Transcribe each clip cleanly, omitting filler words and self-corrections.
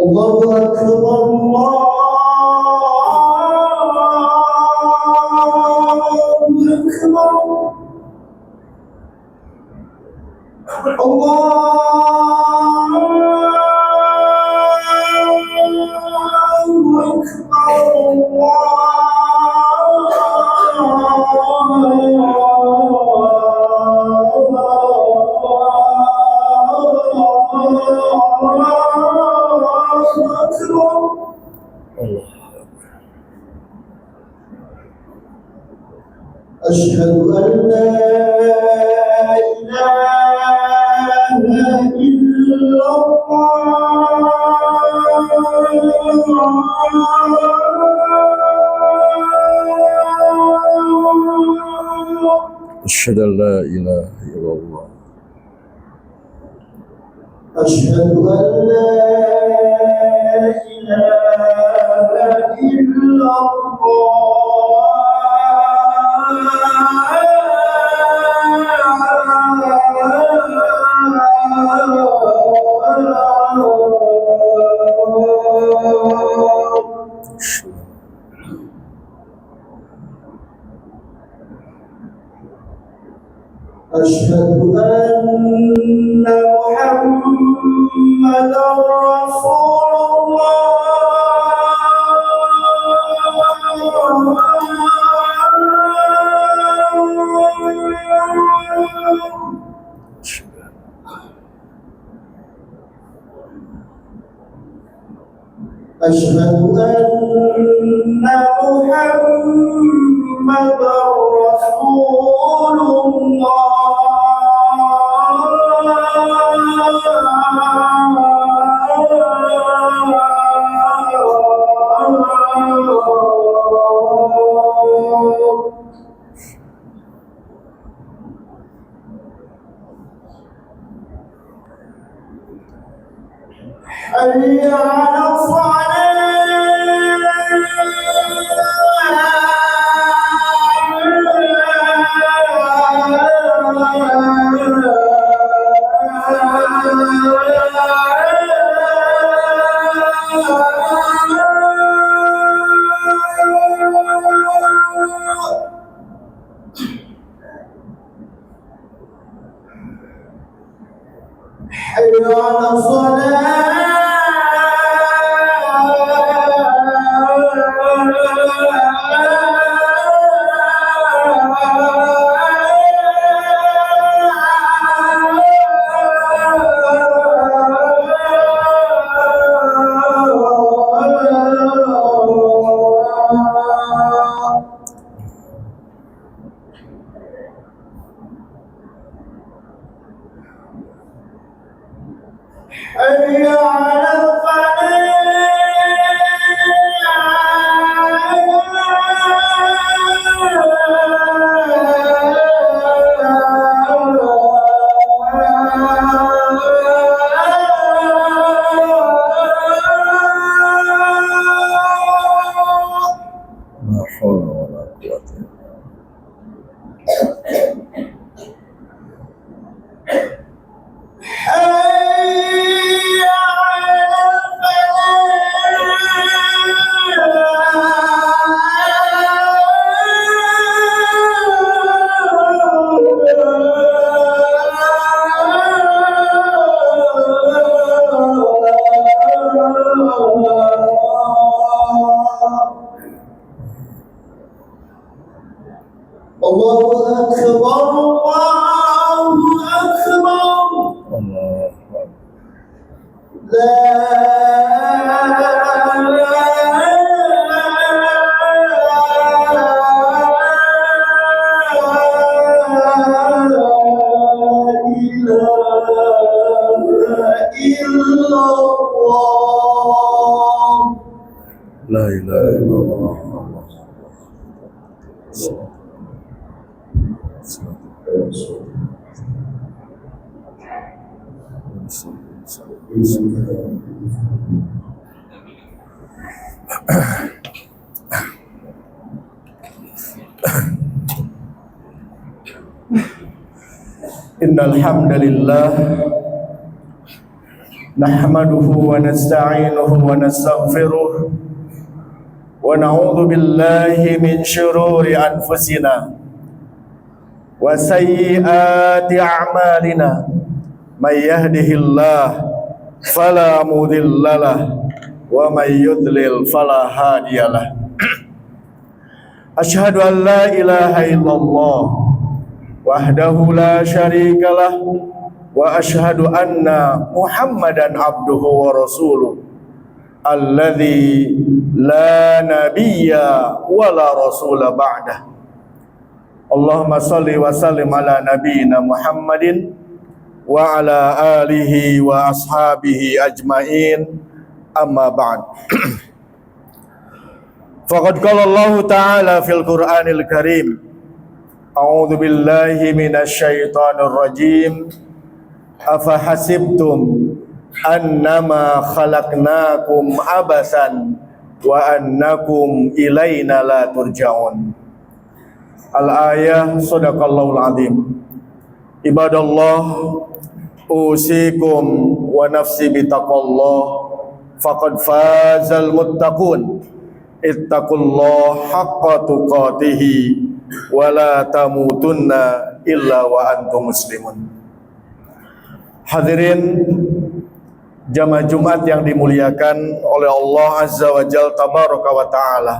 الله أكبر الله أكبر الله أكبر أشهد أن لا إله إلا الله أشهد أن لا إله إلا الله أشهد أن لا إله إلا أشهد أن محمدًا رسول أشهد أن محمدًا رسول حي على حي على حي على لا حول ولا قوة الله أكبر الله أكبر الله لا لا إله إلا الله Innal hamdalillah nahmaduhu wa nasta'inuhu wa nastaghfiruh wa na'udzu billahi min shururi anfusina wa sayyiati a'malina may yahdihillah fala mudhillalah wa may yudlil fala hadiyalah. Asyhadu an la ilaha illallah wahdahu la syarikalah wa asyhadu anna Muhammadan abduhu wa rasuluh alladzi la nabiyya wa la rasula ba'dah. Allahumma salli wa sallim ala nabiyyina Muhammadin wa ala alihi wa ashabihi ajmain, amma ba'd. Faqad qala Allah ta'ala fil Qur'anil Karim, a'udzu billahi minasy syaithanir rajim, afa hasibtum annama khalaqnakum abasan wa annakum ilaina la turja'un. Al-ayah, sadaqallahul azim. Ibadallah, usikum wa nafsi bitaqwallah, faqad fazal muttaqun. Ittaqullah haqqa tuqatihi wa la tamutunna illa wa antum muslimun. Hadirin jamaah Jumat yang dimuliakan oleh Allah Azza wa Jalla tabaraka wa ta'ala.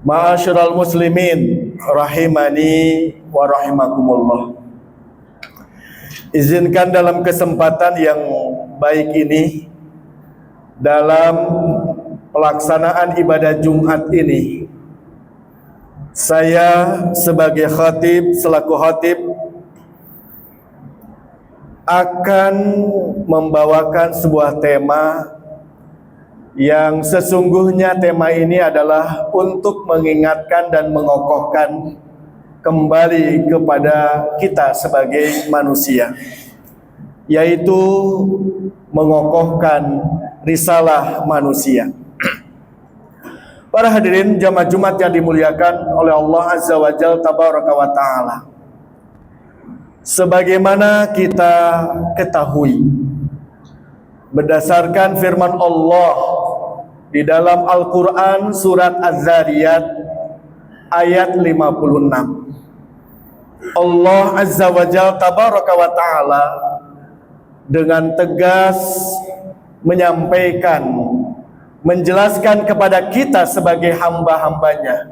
Ma'asyiral muslimin rahimani wa rahimakumullah. Izinkan dalam kesempatan yang baik ini, dalam pelaksanaan ibadah Jumat ini, saya sebagai khatib, selaku khatib, akan membawakan sebuah tema yang sesungguhnya tema ini adalah untuk mengingatkan dan mengokohkan kembali kepada kita sebagai manusia, yaitu mengokohkan risalah manusia. Para hadirin jamaah Jumat yang dimuliakan oleh Allah Azza wa Jalla tabaraka wa ta'ala, sebagaimana kita ketahui berdasarkan firman Allah di dalam Al-Quran surat Az-Zariyat ayat 56, Allah Azza wa Jalla tabaraka wa ta'ala dengan tegas menyampaikan, menjelaskan kepada kita sebagai hamba-hambanya,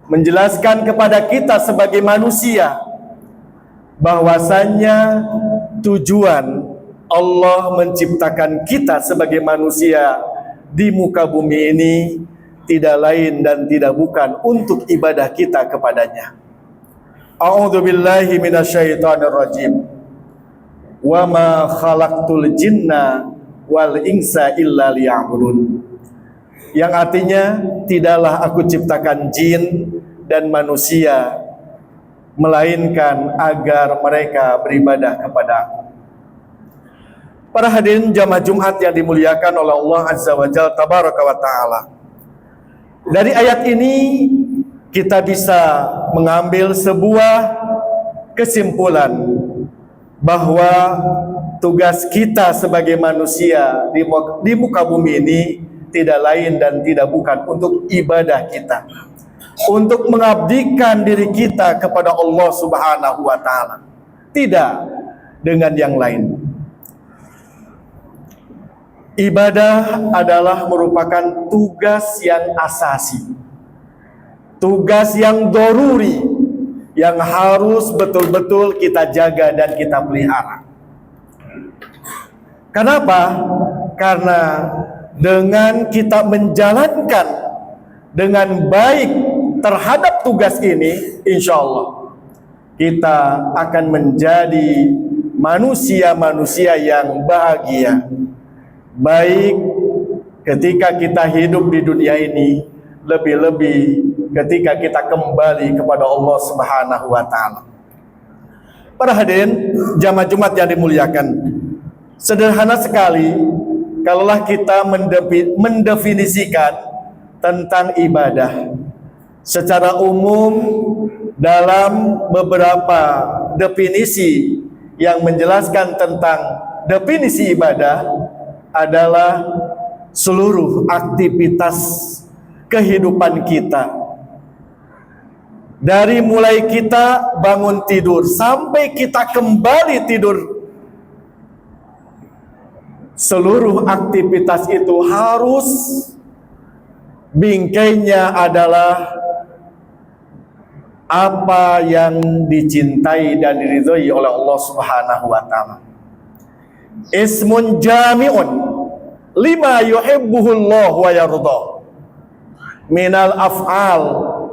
menjelaskan kepada kita sebagai manusia, bahwasannya tujuan Allah menciptakan kita sebagai manusia di muka bumi ini tidak lain dan tidak bukan untuk ibadah kita kepadanya. A'udzu billahi minasyaitonir rajim. Wa ma khalaqtul jinna wal insa illa liya'budun. Yang artinya, tidaklah aku ciptakan jin dan manusia melainkan agar mereka beribadah kepada aku. Para hadirin jamaah Jumat yang dimuliakan oleh Allah Azza wa Jalla tabaraka wa ta'ala, dari ayat ini kita bisa mengambil sebuah kesimpulan bahwa tugas kita sebagai manusia di muka bumi ini tidak lain dan tidak bukan untuk ibadah kita, untuk mengabdikan diri kita kepada Allah Subhanahu wa ta'ala, tidak dengan yang lain. Ibadah adalah merupakan tugas yang asasi, tugas yang doruri, yang harus betul-betul kita jaga dan kita pelihara. Kenapa? Karena dengan kita menjalankan dengan baik terhadap tugas ini, insya Allah kita akan menjadi manusia-manusia yang bahagia, baik ketika kita hidup di dunia ini, lebih-lebih ketika kita kembali kepada Allah Subhanahu wa ta'ala. Para hadirin jamaah Jumat yang dimuliakan, sederhana sekali kalaulah kita mendefinisikan tentang ibadah. Secara umum dalam beberapa definisi yang menjelaskan tentang definisi ibadah adalah seluruh aktivitas kehidupan kita. Dari mulai kita bangun tidur sampai kita kembali tidur, seluruh aktivitas itu harus bingkainya adalah apa yang dicintai dan diridhoi oleh Allah Subhanahu wa taala. Ismun jami'un lima yuhibbuhullah wa yardah minal af'al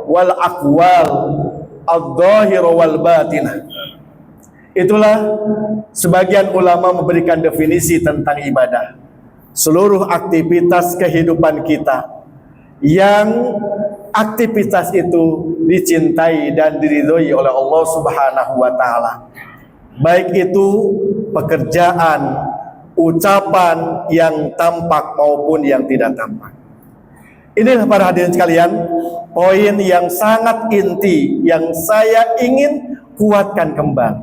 wal aqwal adh-dhahir wal batinah. Itulah sebagian ulama memberikan definisi tentang ibadah. Seluruh aktivitas kehidupan kita yang aktivitas itu dicintai dan diridhoi oleh Allah Subhanahu wa taala. Baik itu pekerjaan, ucapan yang tampak maupun yang tidak tampak. Inilah para hadirin sekalian, poin yang sangat inti yang saya ingin kuatkan kembali.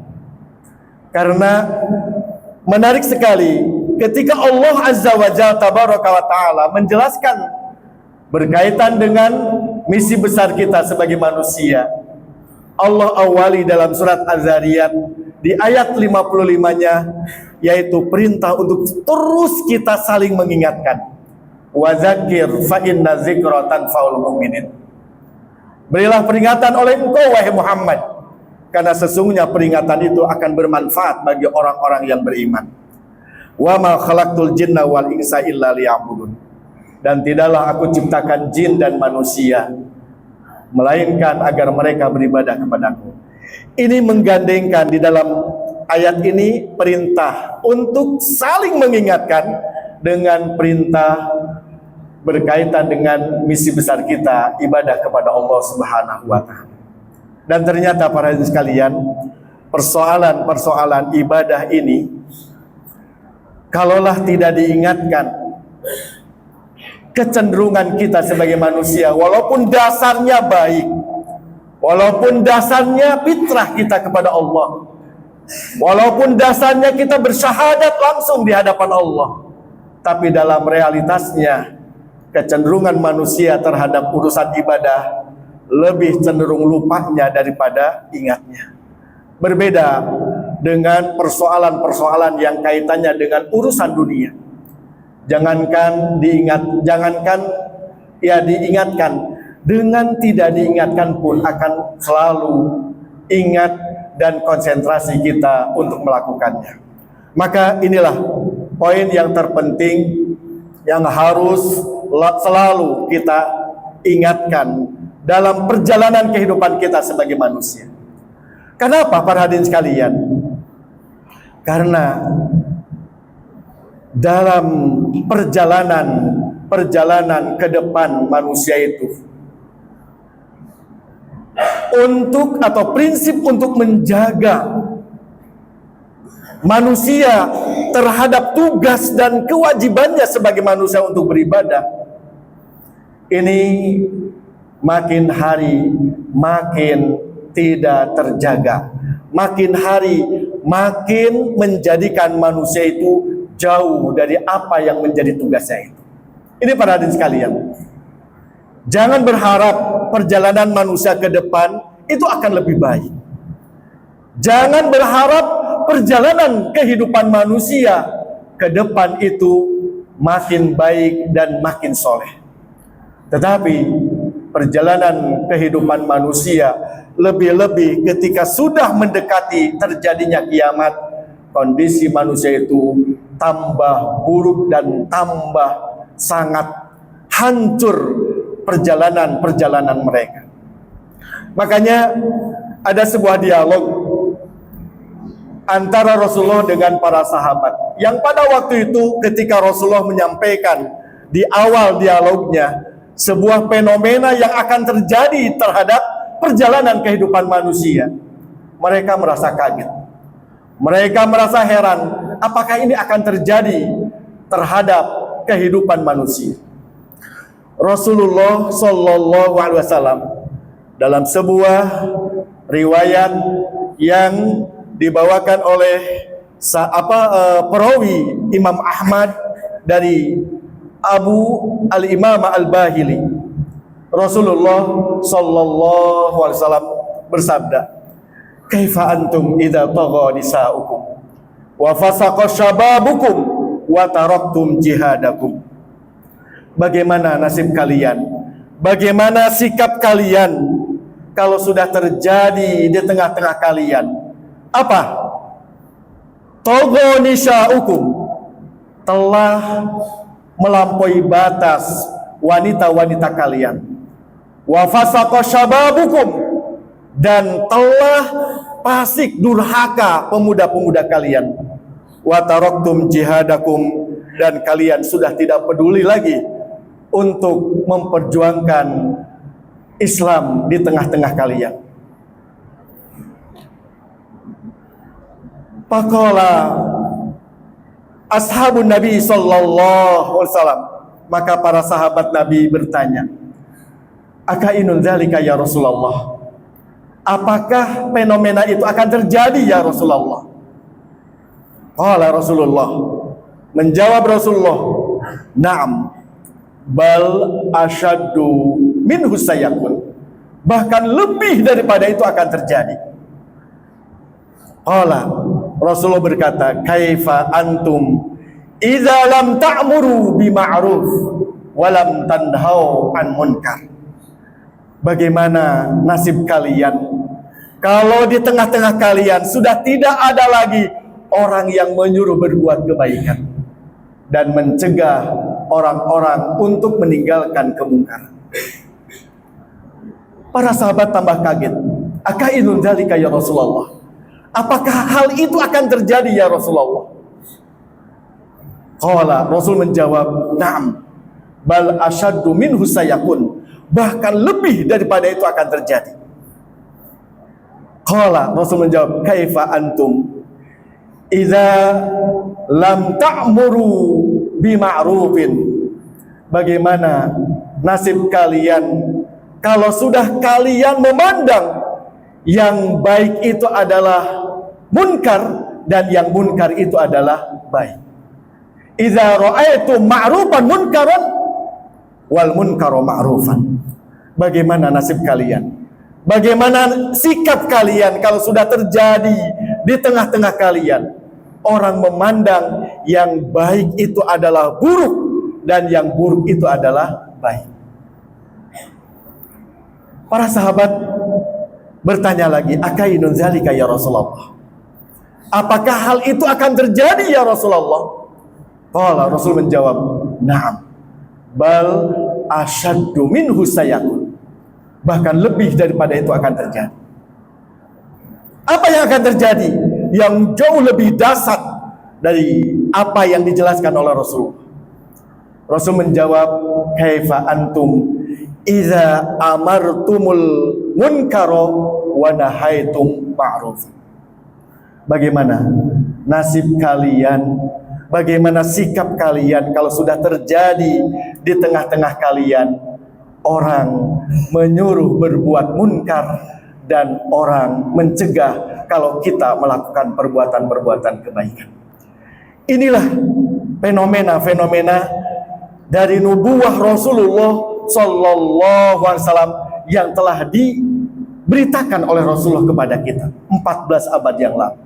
Karena menarik sekali ketika Allah Azza wa Jalla tabaraka wa taala menjelaskan berkaitan dengan misi besar kita sebagai manusia. Allah awali dalam surat Az-Zariyat di ayat 55-nya, yaitu perintah untuk terus kita saling mengingatkan. Wa dzakir fa inna dzikra tanfa'ul mu'minin. Berilah peringatan oleh engkau wahai Muhammad, karena sesungguhnya peringatan itu akan bermanfaat bagi orang-orang yang beriman. Wa ma khalaqtul jinna wal insa illa liya'budun. Dan tidaklah aku ciptakan jin dan manusia melainkan agar mereka beribadah kepadaku. Ini menggandengkan di dalam ayat ini perintah untuk saling mengingatkan dengan perintah berkaitan dengan misi besar kita, ibadah kepada Allah Subhanahu wa taala. Dan ternyata para hadirin sekalian, persoalan-persoalan ibadah ini kalaulah tidak diingatkan, kecenderungan kita sebagai manusia, walaupun dasarnya baik, walaupun dasarnya fitrah kita kepada Allah, walaupun dasarnya kita bersyahadat langsung di hadapan Allah, tapi dalam realitasnya kecenderungan manusia terhadap urusan ibadah lebih cenderung lupanya daripada ingatnya. Berbeda dengan persoalan-persoalan yang kaitannya dengan urusan dunia. Jangankan diingatkan, dengan tidak diingatkan pun akan selalu ingat dan konsentrasi kita untuk melakukannya. Maka inilah poin yang terpenting yang harus selalu kita ingatkan dalam perjalanan kehidupan kita sebagai manusia. Kenapa para hadirin sekalian? Karena dalam perjalanan ke depan manusia itu, untuk atau prinsip untuk menjaga manusia terhadap tugas dan kewajibannya sebagai manusia untuk beribadah, ini makin hari makin tidak terjaga, makin hari makin menjadikan manusia itu jauh dari apa yang menjadi tugasnya itu. Ini para hadirin sekalian, jangan berharap perjalanan manusia ke depan itu akan lebih baik. Jangan berharap perjalanan kehidupan manusia ke depan itu makin baik dan makin soleh. Tetapi perjalanan kehidupan manusia, lebih-lebih ketika sudah mendekati terjadinya kiamat, kondisi manusia itu tambah buruk dan tambah sangat hancur perjalanan mereka. Makanya ada sebuah dialog antara Rasulullah dengan para sahabat, yang pada waktu itu ketika Rasulullah menyampaikan di awal dialognya sebuah fenomena yang akan terjadi terhadap perjalanan kehidupan manusia, mereka merasa kaget. Mereka merasa heran, apakah ini akan terjadi terhadap kehidupan manusia. Rasulullah Shallallahu Alaihi Wasallam dalam sebuah riwayat yang dibawakan oleh perawi Imam Ahmad dari Abu Al-Imam Al-Bahili, Rasulullah Shallallahu Alaihi Wasallam bersabda, "Kaifa antum idza tagha nisa'ukum wa fasaqa syababukum wa taraktum jihadakum?" Bagaimana nasib kalian? Bagaimana sikap kalian kalau sudah terjadi di tengah-tengah kalian? Apa? Tagha nisa'ukum, telah melampaui batas wanita-wanita kalian. Wa fasaqa syababukum, dan telah fasik durhaka pemuda-pemuda kalian. Wa taraktum jihadakum, dan kalian sudah tidak peduli lagi untuk memperjuangkan Islam di tengah-tengah kalian. Faqala ashabun Nabi sallallahu alaihi wasallam, maka para sahabat Nabi bertanya, "Akainun dzalika ya Rasulullah?" Apakah fenomena itu akan terjadi ya Rasulullah? Qala Rasulullah, menjawab Rasulullah, "Na'am, bal asyaddu minhu sayakun." Bahkan lebih daripada itu akan terjadi. Qala, Rasulullah berkata, "Kaifa antum idza lam ta'muru bima'ruf wa lam tanhau an munkar?" Bagaimana nasib kalian kalau di tengah-tengah kalian sudah tidak ada lagi orang yang menyuruh berbuat kebaikan dan mencegah orang-orang untuk meninggalkan kemungkaran? Para sahabat tambah kaget. "Akainun dzalika ya Rasulullah?" Apakah hal itu akan terjadi ya Rasulullah? Qala, Rasul menjawab, "Na'am, bal asyaddu minhu sayakun." Bahkan lebih daripada itu akan terjadi. Qala, Rasul menjawab, "Kaifa antum idza lam ta'muru bima'rufin?" Bagaimana nasib kalian kalau sudah kalian memandang yang baik itu adalah munkar dan yang munkar itu adalah baik? Idza ra'aitum ma'rufan munkaran wal munkaru ma'rufan. Bagaimana nasib kalian? Bagaimana sikap kalian kalau sudah terjadi di tengah-tengah kalian orang memandang yang baik itu adalah buruk dan yang buruk itu adalah baik? Para sahabat bertanya lagi, "Akainun dzalika ya Rasulullah?" Apakah hal itu akan terjadi ya Rasulullah? Qala, Rasul menjawab, "Na'am, bal asyaddu minhu sayakun." Bahkan lebih daripada itu akan terjadi. Apa yang akan terjadi? Yang jauh lebih dahsyat dari apa yang dijelaskan oleh Rasul. Rasul menjawab, "Kaifa antum idza amartumul munkara wa nahaitum ma'ruf?" Bagaimana nasib kalian? Bagaimana sikap kalian kalau sudah terjadi di tengah-tengah kalian orang menyuruh berbuat munkar dan orang mencegah kalau kita melakukan perbuatan-perbuatan kebaikan? Inilah fenomena-fenomena dari nubuwah Rasulullah Sallallahu Alaihi Wasallam yang telah diberitakan oleh Rasulullah kepada kita 14 abad yang lalu.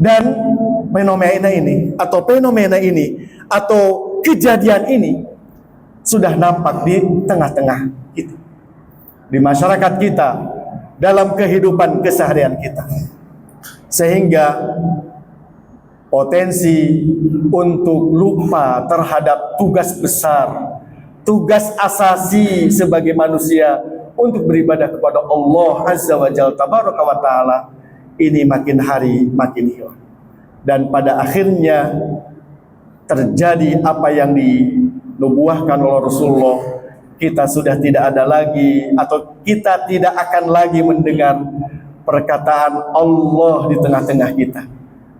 Dan fenomena ini atau kejadian ini sudah nampak di tengah-tengah kita, di masyarakat kita, dalam kehidupan keseharian kita, sehingga potensi untuk lupa terhadap tugas besar, tugas asasi sebagai manusia untuk beribadah kepada Allah Azza wa Jalla Tabaraka wa Ta'ala ini makin hari makin hilang. Dan pada akhirnya terjadi apa yang dinubuahkan oleh Rasulullah. Kita sudah tidak ada lagi, atau kita tidak akan lagi mendengar perkataan Allah di tengah-tengah kita,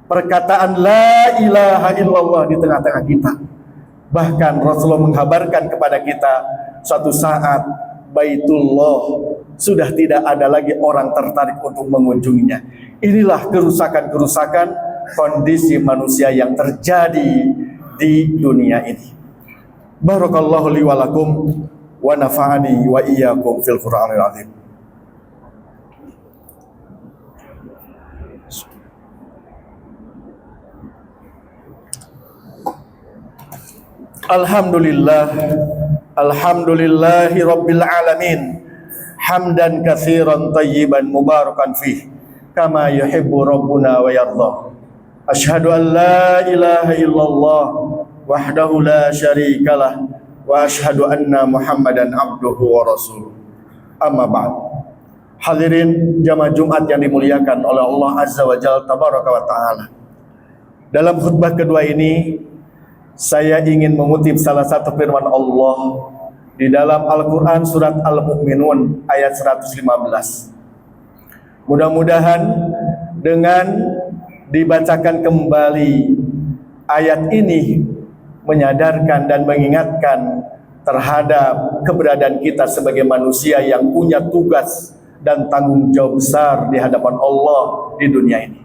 perkataan la ilaha illallah di tengah-tengah kita. Bahkan Rasulullah menghabarkan kepada kita suatu saat Baitullah sudah tidak ada lagi orang tertarik untuk mengunjunginya. Inilah kerusakan-kerusakan kondisi manusia yang terjadi di dunia ini. Barakallahu li wa lakum wa nafa'ani wa iyyakum fil Qur'anil azim. Alhamdulillahi rabbil alamin, hamdan katsiran tayyiban mubarakan fih kama yuhibbu rabbuna wa yarda. Asyhadu an la ilaha illallah wahdahu la syarikalah wa asyhadu anna Muhammadan abduhu wa rasuluh. Amma ba'd. Hadirin jamaah Jumat yang dimuliakan oleh Allah Azza wa Jalla tabaraka wa taala. Dalam khutbah kedua ini saya ingin mengutip salah satu firman Allah di dalam Al-Quran surat Al-Mu'minun ayat 115. Mudah-mudahan dengan dibacakan kembali ayat ini menyadarkan dan mengingatkan terhadap keberadaan kita sebagai manusia yang punya tugas dan tanggung jawab besar di hadapan Allah di dunia ini.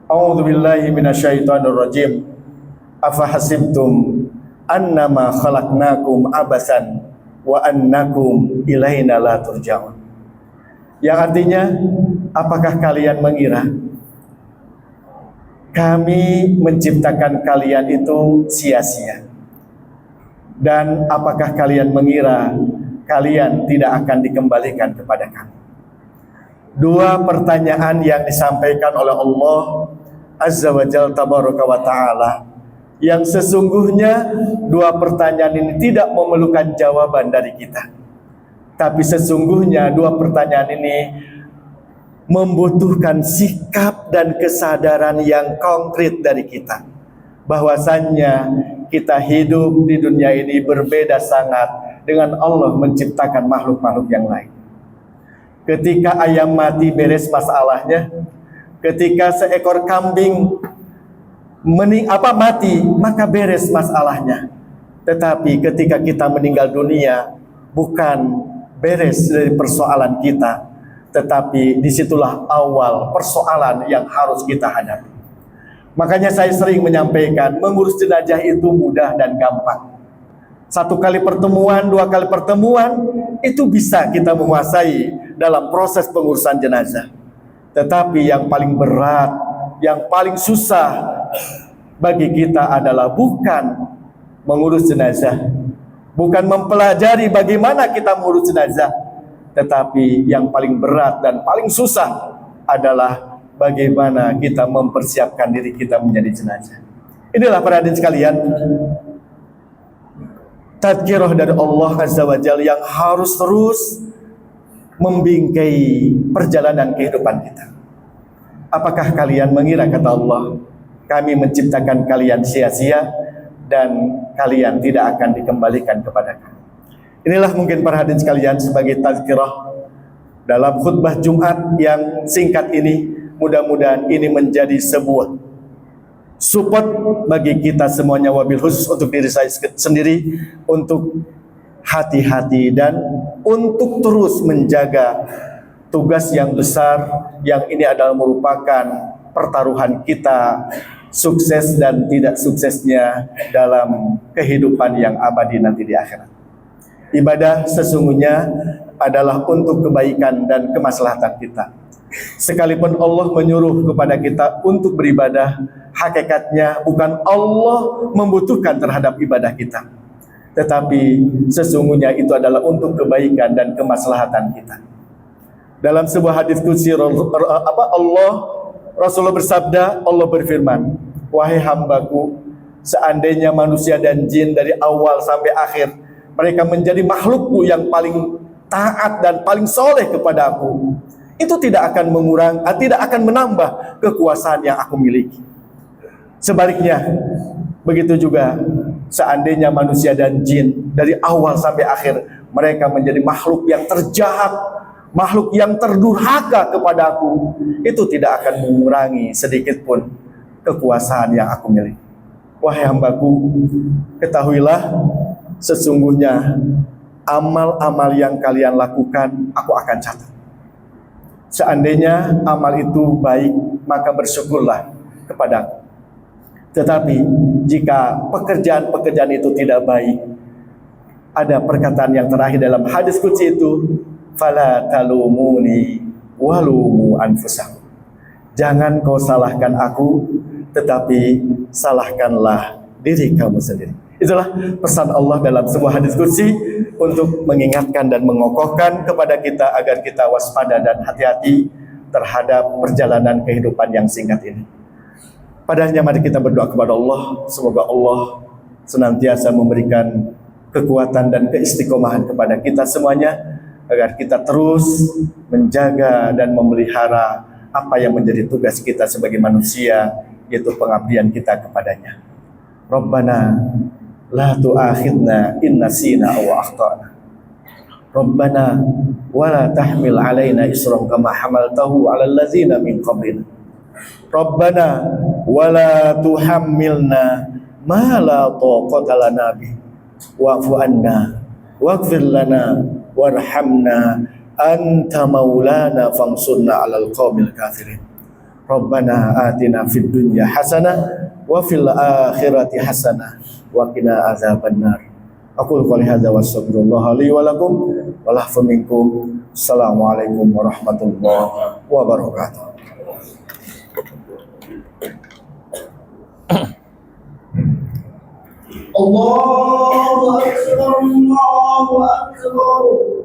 A'udzubillahi minasyaitonirrajim. Afa hasibtum annama khalaqnakum abasan wa annakum ilaina la turja'un. Yang artinya, apakah kalian mengira kami menciptakan kalian itu sia-sia? Dan apakah kalian mengira kalian tidak akan dikembalikan kepada kami? Dua pertanyaan yang disampaikan oleh Allah Azza wa Jalla tabaraka wa ta'ala, yang sesungguhnya dua pertanyaan ini tidak memerlukan jawaban dari kita, tapi sesungguhnya dua pertanyaan ini membutuhkan sikap dan kesadaran yang konkret dari kita, bahwasannya kita hidup di dunia ini berbeda sangat dengan Allah menciptakan makhluk-makhluk yang lain. Ketika ayam mati beres masalahnya, ketika seekor kambing mati maka beres masalahnya. Tetapi ketika kita meninggal dunia, bukan beres dari persoalan kita, tetapi disitulah awal persoalan yang harus kita hadapi. Makanya saya sering menyampaikan, mengurus jenazah itu mudah dan gampang. Satu kali pertemuan, dua kali pertemuan, itu bisa kita menguasai dalam proses pengurusan jenazah. Tetapi yang paling berat, yang paling susah bagi kita adalah bukan mengurus jenazah, bukan mempelajari bagaimana kita mengurus jenazah, tetapi yang paling berat dan paling susah adalah bagaimana kita mempersiapkan diri kita menjadi jenazah. Inilah para hadirin sekalian, tadzkirah dari Allah Azza wa Jalla yang harus terus membingkai perjalanan kehidupan kita. Apakah kalian mengira, kata Allah, kami menciptakan kalian sia-sia dan kalian tidak akan dikembalikan kepada kami? Inilah mungkin para hadirin sekalian sebagai tazkirah dalam khutbah Jumat yang singkat ini. Mudah-mudahan ini menjadi sebuah support bagi kita semuanya, wabil khusus untuk diri saya sendiri, untuk hati-hati dan untuk terus menjaga tugas yang besar yang ini adalah merupakan pertaruhan kita sukses dan tidak suksesnya dalam kehidupan yang abadi nanti di akhirat. Ibadah sesungguhnya adalah untuk kebaikan dan kemaslahatan kita. Sekalipun Allah menyuruh kepada kita untuk beribadah, hakikatnya bukan Allah membutuhkan terhadap ibadah kita, tetapi sesungguhnya itu adalah untuk kebaikan dan kemaslahatan kita. Dalam sebuah hadis qudsi Rasulullah bersabda, Allah berfirman, wahai hambaku, seandainya manusia dan jin dari awal sampai akhir mereka menjadi makhlukku yang paling taat dan paling soleh kepada aku, itu tidak akan menambah kekuasaan yang aku miliki. Sebaliknya, begitu juga seandainya manusia dan jin dari awal sampai akhir mereka menjadi makhluk yang terjahat, makhluk yang terdurhaka kepada aku, itu tidak akan mengurangi sedikit pun kekuasaan yang aku miliki. wahai hambaku, ketahuilah sesungguhnya amal-amal yang kalian lakukan aku akan catat. Seandainya amal itu baik, maka bersyukurlah kepadaku. Tetapi jika pekerjaan-pekerjaan itu tidak baik, ada perkataan yang terakhir dalam hadis qudsi itu, fala talumuni walumu anfusakum. Jangan kau salahkan aku, tetapi salahkanlah diri kamu sendiri. Itulah pesan Allah dalam sebuah hadis qudsi untuk mengingatkan dan mengokohkan kepada kita agar kita waspada dan hati-hati terhadap perjalanan kehidupan yang singkat ini. Padahal mari kita berdoa kepada Allah, semoga Allah senantiasa memberikan kekuatan dan keistiqomahan kepada kita semuanya agar kita terus menjaga dan memelihara apa yang menjadi tugas kita sebagai manusia, yaitu pengabdian kita kepadanya. Rabbana la tu'akhidna in nasina aw akhtana. Rabbana wa la tahmil alaina isran kama hamaltahu 'alal ladzina min qablina. Rabbana wa la tuhammilna ma la taqata lana bi wa'fu anna waghfir lana warhamna anta maulana fansurna 'alal qaumil kafirin. Rabbana atina fid dunya hasanah wa fil akhirati hasanah wa qina azabannar. Aqul qouli hadza wa astaghfirullah li wa lakum wa lahfu minkum. Assalamualaikum warahmatullahi wabarakatuh. Allahu akbar, Allahu akbar.